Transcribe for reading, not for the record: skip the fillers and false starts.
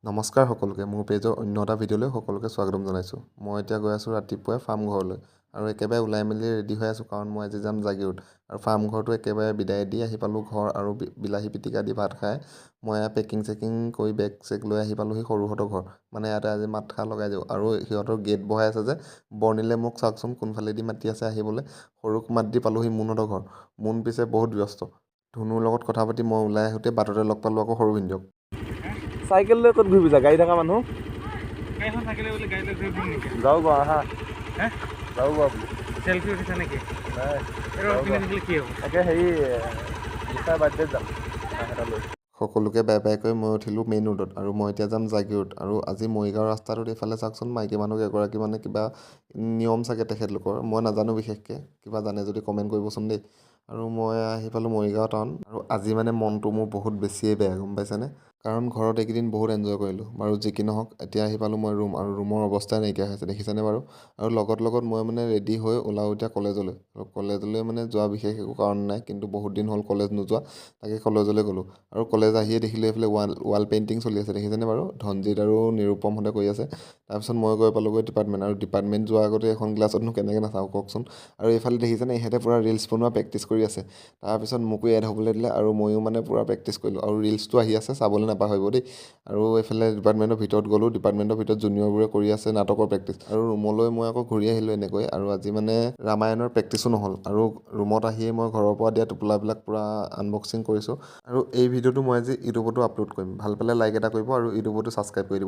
নমস্কাৰ সকলোকে মোৰ পেজৰ অন্য এটা ভিডিঅ'লৈ সকলোকে স্বাগতম জনাইছোঁ। মই এতিয়া গৈ আছোঁ ৰাতিপুৱাই ফাৰ্ম ঘৰলৈ আৰু একেবাৰে ওলাই মেলি ৰেডি হৈ আছোঁ কাৰণ মই আজি যাম জাগীৰোড আৰু ফাৰ্ম ঘৰটো একেবাৰে বিদায় দি আহি পালোঁ ঘৰ আৰু বিলাহী পিটিকা দি ভাত খাই মই পেকিং চেকিং কৰি বেগ চেগ লৈ আহি পালোঁহি সৰুহঁতৰ ঘৰ। মানে ইয়াতে আজি মাত খাৰ লগাই দিওঁ আৰু সিহঁতৰ গেট বহাই আছে যে বৰ্ণিলে মোক চাওকচোন কোনফালেদি মাতি আছে আহিবলৈ। সৰুক মাত দি পালোঁহি মুনহঁতৰ ঘৰ। মুন পিছে বহুত ব্যস্ত। ধুনুৰ লগত কথা পাতি মই ওলাই আহোঁতে বাটতে লগ পালোঁ আকৌ সৰু ভিনদেউক। চাইকেল লৈ ক'ত ঘূৰিবি যা গাড়ী থকা মানুহ যাওঁ গা আহা যাওঁ গা বুলি চেলফি উঠিছা নেকি? তাকে হেৰি নিশাৰ বাৰ্থডেত যাম এটা লৈ। সকলোকে বাই বাই কৰি মই উঠিলোঁ মেইন ৰোডত আৰু মই এতিয়া যাম জাগীৰোড আৰু আজি মৰিগাঁও ৰাস্তাটোত এইফালে চাওকচোন মাইকী মানুহ এগৰাকী মানে কিবা নিয়ম চাগে তেখেতলোকৰ মই নাজানো বিশেষকৈ কিবা জানে যদি কমেণ্ট কৰিবচোন দেই। আৰু মই আহি পালোঁ মৰিগাঁও টাউন আৰু আজি মানে মনটো মোৰ বহুত বেছিয়ে বেয়া গম পাইছেনে কাৰণ ঘৰত এইকেইদিন বহুত এনজয় কৰিলোঁ বাৰু যি কি নহওক এতিয়া আহি পালোঁ মই ৰুম আৰু ৰুমৰ অৱস্থাই নাইকিয়া হৈছে দেখিছেনে বাৰু। আৰু লগত মই মানে ৰেডি হৈ ওলাওঁ এতিয়া কলেজলৈ আৰু কলেজলৈ মানে যোৱা বিশেষ একো কাৰণ নাই কিন্তু বহুত দিন হ'ল কলেজ নোযোৱা তাকে কলেজলৈ গ'লোঁ আৰু কলেজ আহিয়ে দেখিলোঁ এইফালে ৱাল পেইণ্টিং চলি আছে দেখিছেনে বাৰু ধনজিত আৰু নিৰুপমহঁতে কৰি আছে। তাৰপিছত মই গৈ পালোঁগৈ ডিপাৰ্টমেণ্ট আৰু ডিপাৰ্টমেণ্ট যোৱাৰ আগতে এখন ক্লাছতনো কেনেকৈ নাচাওঁ কওকচোন। আৰু এইফালে দেখিছেনে ইহঁতে পূৰা ৰিলচ বনোৱা প্ৰেক্টিচ কৰি আছে। তাৰপিছত মোকো এড হ'বলৈ দিলে আৰু ময়ো মানে পূৰা প্ৰেক্টিচ কৰিলোঁ আৰু ৰিলচটো আহি আছে চাবলৈ নাপাহৰিব দেই। আৰু এইফালে ডিপাৰ্টমেণ্টৰ ভিতৰত গ'লোঁ ডিপাৰ্টমেণ্টৰ ভিতৰত জুনিয়ৰবোৰে কৰি আছে নাটকৰ প্ৰেক্টিচ আৰু ৰুমলৈ মই আকৌ ঘূৰি আহিলোঁ এনেকৈ আৰু আজি মানে ৰামায়ণৰ প্ৰেক্টিচো নহ'ল আৰু ৰুমত আহিয়ে মই ঘৰৰ পৰা দিয়া টোপোলাবিলাক পূৰা আনবক্সিং কৰিছোঁ। আৰু এই ভিডিঅ'টো মই আজি ইউটিউবতো আপলোড কৰিম ভাল পালে লাইক এটা কৰিব আৰু ইউটিউবতো ছাবস্ক্ৰাইব কৰি দিব।